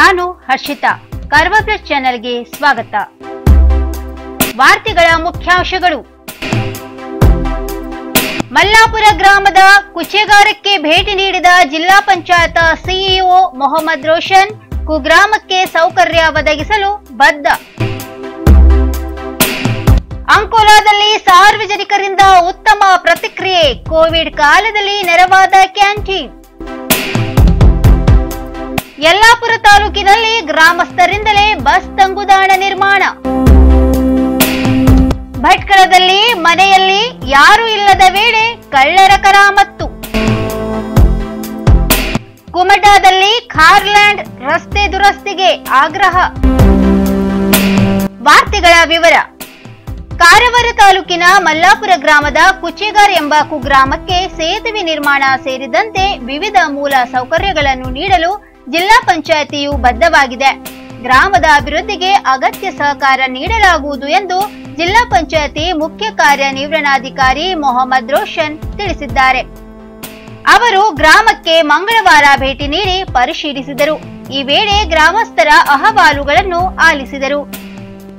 ನಾನು Harshita. Curve plus ಚಾನೆಲ್ಗೆ ಸ್ವಾಗತ. ವಾರ್ತೆಗಳ ಮುಖ್ಯಾಂಶಗಳು. ಮಲ್ಲಾಪುರ ಗ್ರಾಮದ ಕುಚೆಗಾರಕ್ಕೆ ಭೇಟಿ ನೀಡಿದ ಜಿಲ್ಲಾ ಪಂಚಾಯತ್ ಸಿಇಒ ಮೊಹಮ್ಮದ್ ರೋಷನ್. ಕುಗ್ರಾಮಕ್ಕೆ ಸೌಕರ್ಯ ಒದಗಿಸಲು ಬದ್ಧ. ಅಂಕೋಲಾದಲ್ಲಿ ಸಾರ್ವಜನಿಕರಿಂದ ಉತ್ತಮ ಪ್ರತಿಕ್ರಿಯೆ. ಕೋವಿಡ್ ಕಾಲದಲ್ಲಿ ನೆರವಾದ ಕ್ಯಾಂಟೀನ್. ಯಲ್ಲಾಪುರ ತಾಲೂಕಿನಲ್ಲಿ ಗ್ರಾಮಸ್ಥರಿಂದಲೇ ಬಸ್ ತಂಗುದಾಣ ನಿರ್ಮಾಣ. ಭಟ್ಕಳದಲ್ಲಿ ಮನೆಯಲ್ಲಿ ಯಾರೂ ಇಲ್ಲದ ವೇಳೆ ಕಳ್ಳರ ಕರಾಮತ್ತು. ಕುಮಟಾದಲ್ಲಿ ಖಾರ್ಲ್ಯಾಂಡ್ ರಸ್ತೆ ದುರಸ್ತಿಗೆ ಆಗ್ರಹ. ವಾರ್ತೆಗಳ ವಿವರ. ಕಾರವಾರ ತಾಲೂಕಿನ ಮಲ್ಲಾಪುರ ಗ್ರಾಮದ ಕುಚೆಗಾರ್ ಎಂಬ ಕುಗ್ರಾಮಕ್ಕೆ ಸೇತುವೆ ನಿರ್ಮಾಣ ಸೇರಿದಂತೆ ವಿವಿಧ ಮೂಲ ಸೌಕರ್ಯಗಳನ್ನು ನೀಡಲು ಜಿಲ್ಲಾ ಪಂಚಾಯಿತಿಯು ಬದ್ಧವಾಗಿದೆ. ಗ್ರಾಮದ ಅಭಿವೃದ್ಧಿಗೆ ಅಗತ್ಯ ಸಹಕಾರ ನೀಡಲಾಗುವುದು ಎಂದು ಜಿಲ್ಲಾ ಪಂಚಾಯಿತಿ ಮುಖ್ಯ ಕಾರ್ಯನಿರ್ವಹಣಾಧಿಕಾರಿ ಮೊಹಮ್ಮದ್ ರೋಷನ್ ತಿಳಿಸಿದ್ದಾರೆ. ಅವರು ಗ್ರಾಮಕ್ಕೆ ಮಂಗಳವಾರ ಭೇಟಿ ನೀಡಿ ಪರಿಶೀಲಿಸಿದರು. ಈ ವೇಳೆ ಗ್ರಾಮಸ್ಥರ ಅಹವಾಲುಗಳನ್ನು ಆಲಿಸಿದರು.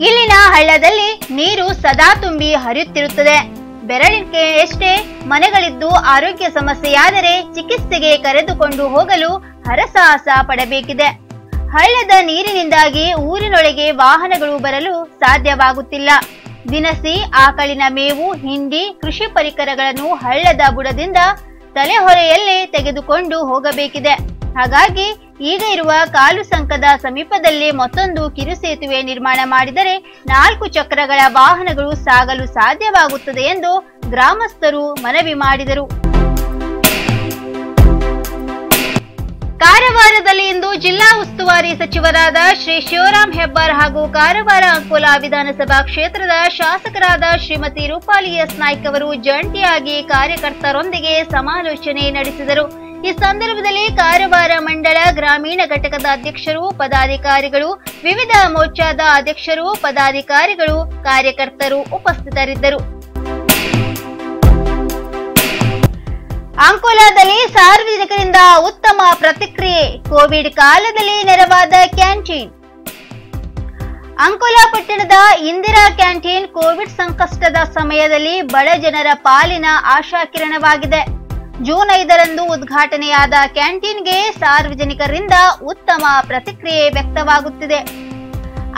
ಇಲ್ಲಿನ ಹಳ್ಳದಲ್ಲಿ ನೀರು ಸದಾ ತುಂಬಿ ಹರಿಯುತ್ತಿರುತ್ತದೆ. ಬೆರಳಿಕೆಯಷ್ಟೇ ಮನೆಗಳಿದ್ದು ಆರೋಗ್ಯ ಸಮಸ್ಯೆಯಾದರೆ ಚಿಕಿತ್ಸೆಗೆ ಕರೆದುಕೊಂಡು ಹೋಗಲು ಹರಸಾಹಸ ಪಡಬೇಕಿದೆ. ಹಳ್ಳದ ನೀರಿನಿಂದಾಗಿ ಊರಿನೊಳಗೆ ವಾಹನಗಳು ಬರಲು ಸಾಧ್ಯವಾಗುತ್ತಿಲ್ಲ. ದಿನಸಿ, ಆಕಳಿನ ಮೇವು, ಹಿಂಡಿ, ಕೃಷಿ ಪರಿಕರಗಳನ್ನು ಹಳ್ಳದ ಬುಡದಿಂದ ತಲೆಹೊರೆಯಲ್ಲೇ ತೆಗೆದುಕೊಂಡು ಹೋಗಬೇಕಿದೆ. ಹಾಗಾಗಿ ಈಗ ಇರುವ ಕಾಲು ಸಂಕದ ಸಮೀಪದಲ್ಲಿ ಮತ್ತೊಂದು ಕಿರು ಸೇತುವೆ ನಿರ್ಮಾಣ ಮಾಡಿದರೆ 4 ಚಕ್ರಗಳ ವಾಹನಗಳು ಸಾಗಲು ಸಾಧ್ಯವಾಗುತ್ತದೆ ಎಂದು ಗ್ರಾಮಸ್ಥರು ಮನವಿ ಮಾಡಿದರು. ಕಾರವಾರದಲ್ಲಿ ಇಂದು ಜಿಲ್ಲಾ ಉಸ್ತುವಾರಿ ಸಚಿವರಾದ ಶ್ರೀ ಶಿವರಾಮ್ ಹೆಬ್ಬಾರ್ ಹಾಗೂ ಕಾರವಾರ ಅಂಕೋಲಾ ವಿಧಾನಸಭಾ ಕ್ಷೇತ್ರದ ಶಾಸಕರಾದ ಶ್ರೀಮತಿ ರೂಪಾಲಿ ಎಸ್ ನಾಯ್ಕ್ ಅವರು ಜಂಟಿಯಾಗಿ ಕಾರ್ಯಕರ್ತರೊಂದಿಗೆ ಸಮಾಲೋಚನೆ ನಡೆಸಿದರು. ಈ ಸಂದರ್ಭದಲ್ಲಿ ಕಾರವಾರ ಮಂಡಳ ಗ್ರಾಮೀಣ ಘಟಕದ ಅಧ್ಯಕ್ಷರು, ಪದಾಧಿಕಾರಿಗಳು, ವಿವಿಧ ಮೋರ್ಚಾದ ಅಧ್ಯಕ್ಷರು, ಪದಾಧಿಕಾರಿಗಳು, ಕಾರ್ಯಕರ್ತರು ಉಪಸ್ಥಿತರಿದ್ದರು. ಅಂಕೋಲಾದಲ್ಲಿ ಸಾರ್ವಜನಿಕರಿಂದ ಉತ್ತಮ ಪ್ರತಿಕ್ರಿಯೆ. ಕೋವಿಡ್ ಕಾಲದಲ್ಲಿ ನೆರವಾದ ಕ್ಯಾಂಟೀನ್. ಅಂಕೋಲಾ ಪಟ್ಟಣದ ಇಂದಿರಾ ಕ್ಯಾಂಟೀನ್ ಕೋವಿಡ್ ಸಂಕಷ್ಟದ ಸಮಯದಲ್ಲಿ ಬಡ ಜನರ ಪಾಲಿನ ಆಶಾಕಿರಣವಾಗಿದೆ. ಜೂನ್ 5ರಂದು ಉದ್ಘಾಟನೆಯಾದ ಕ್ಯಾಂಟೀನ್ಗೆ ಸಾರ್ವಜನಿಕರಿಂದ ಉತ್ತಮ ಪ್ರತಿಕ್ರಿಯೆ ವ್ಯಕ್ತವಾಗುತ್ತಿದೆ.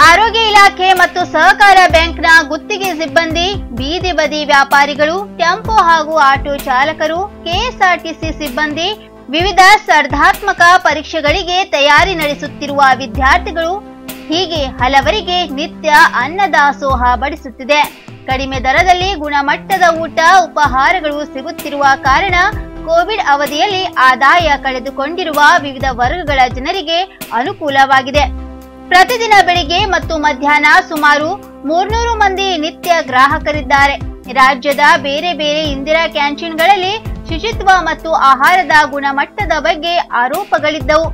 ಆರೋಗ್ಯ ಇಲಾಖೆ ಮತ್ತು ಸಹಕಾರ ಬ್ಯಾಂಕ್ನ ಗುತ್ತಿಗೆ ಸಿಬ್ಬಂದಿ, ಬೀದಿ ಬದಿ ವ್ಯಾಪಾರಿಗಳು, ಟೆಂಪೋ ಹಾಗೂ ಆಟೋ ಚಾಲಕರು, ಕೆಎಸ್ಆರ್ಟಿಸಿ ಸಿಬ್ಬಂದಿ, ವಿವಿಧ ಸ್ಪರ್ಧಾತ್ಮಕ ಪರೀಕ್ಷೆಗಳಿಗೆ ತಯಾರಿ ನಡೆಸುತ್ತಿರುವ ವಿದ್ಯಾರ್ಥಿಗಳು ಹೀಗೆ ಹಲವರಿಗೆ ನಿತ್ಯ ಅನ್ನದಾಸೋಹ ಬಡಿಸುತ್ತಿದೆ. ಕಡಿಮೆ ದರದಲ್ಲಿ ಗುಣಮಟ್ಟದ ಊಟ, ಉಪಹಾರಗಳು ಸಿಗುತ್ತಿರುವ ಕಾರಣ ಕೋವಿಡ್ ಅವಧಿಯಲ್ಲಿ ಆದಾಯ ಕಳೆದುಕೊಂಡಿರುವ ವಿವಿಧ ವರ್ಗಗಳ ಜನರಿಗೆ ಅನುಕೂಲವಾಗಿದೆ. ಪ್ರತಿದಿನ ಬೆಳಿಗ್ಗೆ ಮತ್ತು ಮಧ್ಯಾಹ್ನ ಸುಮಾರು 300 ಮಂದಿ ನಿತ್ಯ ಗ್ರಾಹಕರಿದ್ದಾರೆ. ರಾಜ್ಯದ ಬೇರೆ ಬೇರೆ ಇಂದಿರಾ ಕ್ಯಾಂಟೀನ್ಗಳಲ್ಲಿ ಶುಚಿತ್ವ ಮತ್ತು ಆಹಾರದ ಗುಣಮಟ್ಟದ ಬಗ್ಗೆ ಆರೋಪಗಳಿದ್ದವು.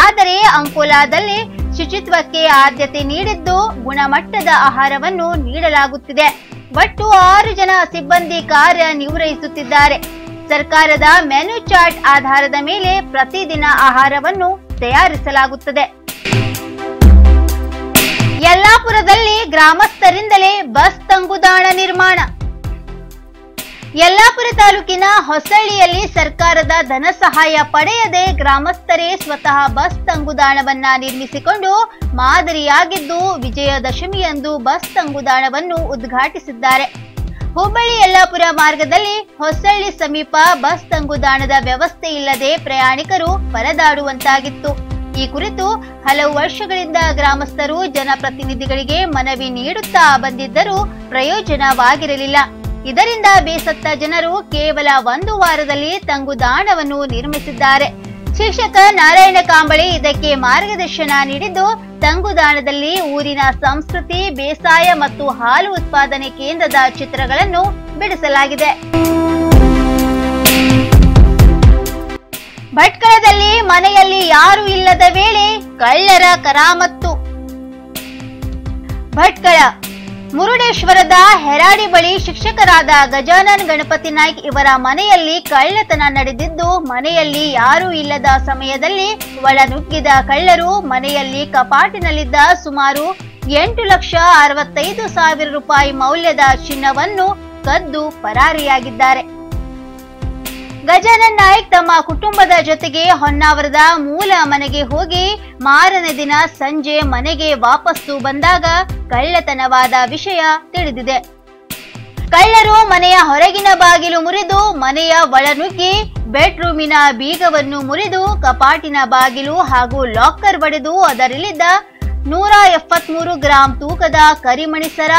ಆದರೆ ಅಂಕೋಲಾದಲ್ಲಿ ಶುಚಿತ್ವಕ್ಕೆ ಆದ್ಯತೆ ನೀಡಿದ್ದು ಗುಣಮಟ್ಟದ ಆಹಾರವನ್ನು ನೀಡಲಾಗುತ್ತಿದೆ. ಒಟ್ಟು 6 ಜನ ಸಿಬ್ಬಂದಿ ಕಾರ್ಯ ನಿರ್ವಹಿಸುತ್ತಿದ್ದಾರೆ. ಸರ್ಕಾರದ ಮೆನು ಚಾರ್ಟ್ ಆಧಾರದ ಮೇಲೆ ಪ್ರತಿದಿನ ಆಹಾರವನ್ನು ತಯಾರಿಸಲಾಗುತ್ತದೆ. ಯಲ್ಲಾಪುರದಲ್ಲಿ ಗ್ರಾಮಸ್ಥರಿಂದಲೇ ಬಸ್ ತಂಗುದಾಣ ನಿರ್ಮಾಣ. ಯಲ್ಲಾಪುರ ತಾಲೂಕಿನ ಹೊಸಳ್ಳಿಯಲ್ಲಿ ಸರ್ಕಾರದ ಧನ ಸಹಾಯ ಪಡೆಯದೆ ಗ್ರಾಮಸ್ಥರೇ ಸ್ವತಃ ಬಸ್ ತಂಗುದಾಣವನ್ನ ನಿರ್ಮಿಸಿಕೊಂಡು ಮಾದರಿಯಾಗಿದ್ದು ವಿಜಯದಶಮಿಯಂದು ಬಸ್ ತಂಗುದಾಣವನ್ನು ಉದ್ಘಾಟಿಸಿದ್ದಾರೆ. ಹುಬ್ಬಳ್ಳಿ ಯಲ್ಲಾಪುರ ಮಾರ್ಗದಲ್ಲಿ ಹೊಸಳ್ಳಿ ಸಮೀಪ ಬಸ್ ತಂಗುದಾಣದ ವ್ಯವಸ್ಥೆ ಇಲ್ಲದೆ ಪ್ರಯಾಣಿಕರು ಪರದಾಡುವಂತಾಗಿತ್ತು. ಈ ಕುರಿತು ಹಲವು ವರ್ಷಗಳಿಂದ ಗ್ರಾಮಸ್ಥರು ಜನಪ್ರತಿನಿಧಿಗಳಿಗೆ ಮನವಿ ನೀಡುತ್ತಾ ಬಂದಿದ್ದರೂ ಪ್ರಯೋಜನವಾಗಿರಲಿಲ್ಲ. ಇದರಿಂದ ಬೇಸತ್ತ ಜನರು ಕೇವಲ 1 ವಾರದಲ್ಲಿ ತಂಗುದಾಣವನ್ನು ನಿರ್ಮಿಸಿದ್ದಾರೆ. ಶಿಕ್ಷಕ ನಾರಾಯಣ ಕಾಂಬಳೆ ಇದಕ್ಕೆ ಮಾರ್ಗದರ್ಶನ ನೀಡಿದ್ದು, ತಂಗುದಾಣದಲ್ಲಿ ಊರಿನ ಸಂಸ್ಕೃತಿ, ಬೇಸಾಯ ಮತ್ತು ಹಾಲು ಉತ್ಪಾದನೆ ಕೇಂದ್ರದ ಚಿತ್ರಗಳನ್ನು ಬಿಡಿಸಲಾಗಿದೆ. ಭಟ್ಕಳದಲ್ಲಿ ಮನೆಯಲ್ಲಿ ಯಾರೂ ಇಲ್ಲದ ವೇಳೆ ಕಳ್ಳರ ಕರಾಮತ್ತು. ಭಟ್ಕಳ ಮುರುಡೇಶ್ವರದ ಹೆರಾಡಿ ಬಳಿ ಶಿಕ್ಷಕರಾದ ಗಜಾನನ್ ಗಣಪತಿ ನಾಯ್ಕ್ ಇವರ ಮನೆಯಲ್ಲಿ ಕಳ್ಳತನ ನಡೆದಿದ್ದು, ಮನೆಯಲ್ಲಿ ಯಾರೂ ಇಲ್ಲದ ಸಮಯದಲ್ಲಿ ಒಳನುಗ್ಗಿದ ಕಳ್ಳರು ಮನೆಯಲ್ಲಿ ಕಪಾಟಿನಲ್ಲಿದ್ದ ಸುಮಾರು 8,65,000 ರೂಪಾಯಿ ಮೌಲ್ಯದ ಚಿನ್ನವನ್ನು ಕದ್ದು ಪರಾರಿಯಾಗಿದ್ದಾರೆ. ಗಜಾನನ್ ನಾಯ್ಕ್ ತಮ್ಮ ಕುಟುಂಬದ ಜೊತೆಗೆ ಹೊನ್ನಾವರದ ಮೂಲ ಮನೆಗೆ ಹೋಗಿ ಮಾರನೇ ದಿನ ಸಂಜೆ ಮನೆಗೆ ವಾಪಸ್ಸು ಬಂದಾಗ ಕಳ್ಳತನವಾದ ವಿಷಯ ತಿಳಿದಿದೆ. ಕಳ್ಳರು ಮನೆಯ ಹೊರಗಿನ ಬಾಗಿಲು ಮುರಿದು ಮನೆಯ ಒಳನುಗ್ಗಿ ಬೆಡ್ರೂಮಿನ ಬೀಗವನ್ನು ಮುರಿದು ಕಪಾಟಿನ ಬಾಗಿಲು ಹಾಗೂ ಲಾಕರ್ ಒಡೆದು ಅದರಲ್ಲಿದ್ದ 173 ಗ್ರಾಂ ತೂಕದ ಕರಿಮಣಿಸರ,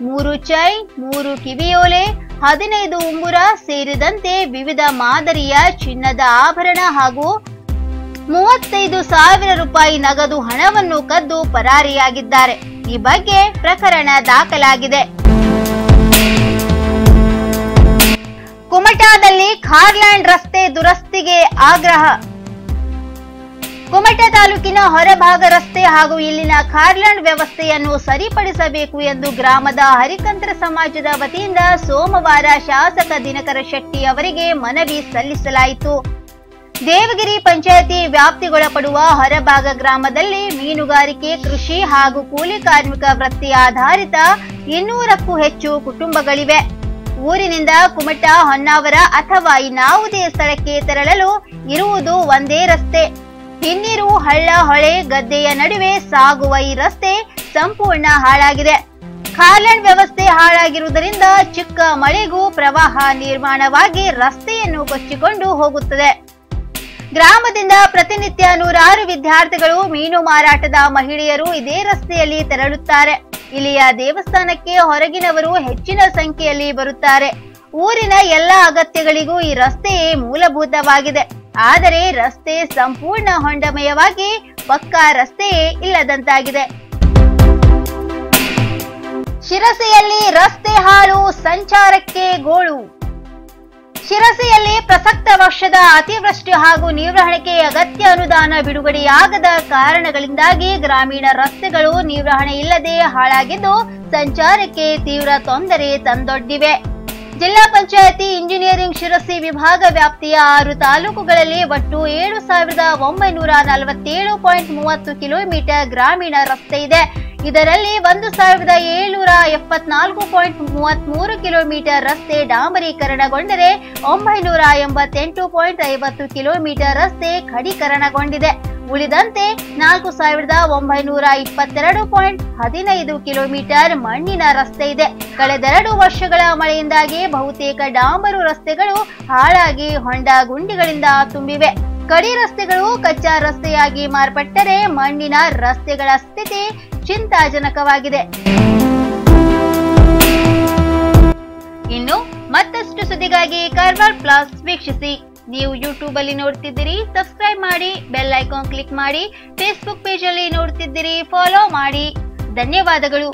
3 ಚೈನ್, 3 ಕಿವಿಯೋಲೆ, 15 ಉಂಗುರ ಸೇರಿದಂತೆ ವಿವಿಧ ಮಾದರಿಯ ಚಿನ್ನದ ಆಭರಣ ಹಾಗೂ 35,000 ರೂಪಾಯಿ ನಗದು ಹಣವನ್ನು ಕದ್ದು ಪರಾರಿಯಾಗಿದ್ದಾರೆ. ಈ ಬಗ್ಗೆ ಪ್ರಕರಣ ದಾಖಲಾಗಿದೆ. ಕುಮಟಾದಲ್ಲಿ ಖಾರ್ಲ್ಯಾಂಡ್ ರಸ್ತೆ ದುರಸ್ತಿಗೆ ಆಗ್ರಹ. ಕುಮಟಾ ತಾಲೂಕಿನ ಹೊರಭಾಗ ರಸ್ತೆ ಹಾಗೂ ಇಲ್ಲಿನ ಖಾರ್ಲ್ಯಾಂಡ್ ವ್ಯವಸ್ಥೆಯನ್ನು ಸರಿಪಡಿಸಬೇಕು ಎಂದು ಗ್ರಾಮದ ಹರಿಕಂತ್ರ ಸಮಾಜದ ವತಿಯಿಂದ ಸೋಮವಾರ ಶಾಸಕ ದಿನಕರ ಶೆಟ್ಟಿ ಅವರಿಗೆ ಮನವಿ ಸಲ್ಲಿಸಲಾಯಿತು. ದೇವಗಿರಿ ಪಂಚಾಯಿತಿ ವ್ಯಾಪ್ತಿಗೊಳಪಡುವ ಹೊರಭಾಗ ಗ್ರಾಮದಲ್ಲಿ ಮೀನುಗಾರಿಕೆ, ಕೃಷಿ ಹಾಗೂ ಕೂಲಿ ಕಾರ್ಮಿಕ ವೃತ್ತಿ ಆಧಾರಿತ 200ಕ್ಕೂ ಹೆಚ್ಚು ಕುಟುಂಬಗಳಿವೆ. ಊರಿನಿಂದ ಕುಮಟಾ, ಹೊನ್ನಾವರ ಅಥವಾ ಇನ್ನಾವುದೇ ಸ್ಥಳಕ್ಕೆ ತೆರಳಲು ಇರುವುದು ಒಂದೇ ರಸ್ತೆ. ಹಿನ್ನೀರು, ಹಳ್ಳ, ಹೊಳೆ, ಗದ್ದೆಯ ನಡುವೆ ಸಾಗುವ ಈ ರಸ್ತೆ ಸಂಪೂರ್ಣ ಹಾಳಾಗಿದೆ. ಖಾರ್ಲ್ಯಾಂಡ್ ವ್ಯವಸ್ಥೆ ಹಾಳಾಗಿರುವುದರಿಂದ ಚಿಕ್ಕ ಮಳೆಗೂ ಪ್ರವಾಹ ನಿರ್ಮಾಣವಾಗಿ ರಸ್ತೆಯನ್ನು ಕೊಚ್ಚಿಕೊಂಡು ಹೋಗುತ್ತದೆ. ಗ್ರಾಮದಿಂದ ಪ್ರತಿನಿತ್ಯ 100 ವಿದ್ಯಾರ್ಥಿಗಳು, ಮೀನು ಮಾರಾಟದ ಮಹಿಳೆಯರು ಇದೇ ರಸ್ತೆಯಲ್ಲಿ ತೆರಳುತ್ತಾರೆ. ಇಲ್ಲಿಯ ದೇವಸ್ಥಾನಕ್ಕೆ ಹೊರಗಿನವರು ಹೆಚ್ಚಿನ ಸಂಖ್ಯೆಯಲ್ಲಿ ಬರುತ್ತಾರೆ. ಊರಿನ ಎಲ್ಲ ಅಗತ್ಯಗಳಿಗೂ ಈ ರಸ್ತೆಯೇ ಮೂಲಭೂತವಾಗಿದೆ. ಆದರೆ ರಸ್ತೆ ಸಂಪೂರ್ಣ ಹೊಂಡಮಯವಾಗಿ ಪಕ್ಕಾ ರಸ್ತೆಯೇ ಇಲ್ಲದಂತಾಗಿದೆ. ಶಿರಸಿಯಲ್ಲಿ ರಸ್ತೆ ಹಾಳು, ಸಂಚಾರಕ್ಕೆ ಗೋಳು. ಶಿರಸಿಯಲ್ಲಿ ಪ್ರಸಕ್ತ ವರ್ಷದ ಅತಿವೃಷ್ಟಿ ಹಾಗೂ ನಿರ್ವಹಣೆಗೆ ಅಗತ್ಯ ಅನುದಾನ ಬಿಡುಗಡೆಯಾಗದ ಕಾರಣಗಳಿಂದಾಗಿ ಗ್ರಾಮೀಣ ರಸ್ತೆಗಳು ನಿರ್ವಹಣೆ ಇಲ್ಲದೆ ಹಾಳಾಗಿದ್ದು ಸಂಚಾರಕ್ಕೆ ತೀವ್ರ ತೊಂದರೆ ತಂದೊಡ್ಡಿವೆ. ಜಿಲ್ಲಾ ಪಂಚಾಯಿತಿ ಇಂಜಿನಿಯರಿಂಗ್ ಶಿರಸಿ ವಿಭಾಗ ವ್ಯಾಪ್ತಿಯ 6 ತಾಲೂಕುಗಳಲ್ಲಿ ಒಟ್ಟು 7,947.30 ಕಿಲೋಮೀಟರ್ ಗ್ರಾಮೀಣ ರಸ್ತೆ ಇದೆ. ಇದರಲ್ಲಿ 1,774.33 ಕಿಲೋಮೀಟರ್ ರಸ್ತೆ ಡಾಂಬರೀಕರಣಗೊಂಡರೆ 988.50 ಕಿಲೋಮೀಟರ್ ರಸ್ತೆ ಖಡೀಕರಣಗೊಂಡಿದೆ. ಉಳಿದಂತೆ 4,922.15 ಕಿಲೋಮೀಟರ್ ಮಣ್ಣಿನ ರಸ್ತೆ ಇದೆ. ಕಳೆದ 2 ವರ್ಷಗಳ ಮಳೆಯಿಂದಾಗಿ ಬಹುತೇಕ ಡಾಂಬರು ರಸ್ತೆಗಳು ಹಾಳಾಗಿ ಹೊಂಡ ಗುಂಡಿಗಳಿಂದ ತುಂಬಿವೆ. ಕಡಿ ರಸ್ತೆಗಳು ಕಚ್ಚಾ ರಸ್ತೆಯಾಗಿ ಮಾರ್ಪಟ್ಟರೆ ಮಣ್ಣಿನ ರಸ್ತೆಗಳ ಸ್ಥಿತಿ ಚಿಂತಾಜನಕವಾಗಿದೆ. ಇನ್ನು ಮತ್ತಷ್ಟು ಸುದ್ದಿಗಾಗಿ ಕಾರ್ವಾರ್ ಪ್ಲಸ್ ವೀಕ್ಷಿಸಿ. ನೀವು ಯೂಟ್ಯೂಬ್ ಅಲ್ಲಿ ನೋಡ್ತಿದ್ದೀರಿ, ಸಬ್ಸ್ಕ್ರೈಬ್ ಮಾಡಿ, ಬೆಲ್ ಐಕಾನ್ ಕ್ಲಿಕ್ ಮಾಡಿ. ಫೇಸ್ಬುಕ್ ಪೇಜ್ ಅಲ್ಲಿ ನೋಡ್ತಿದ್ದೀರಿ, ಫಾಲೋ ಮಾಡಿ. ಧನ್ಯವಾದಗಳು.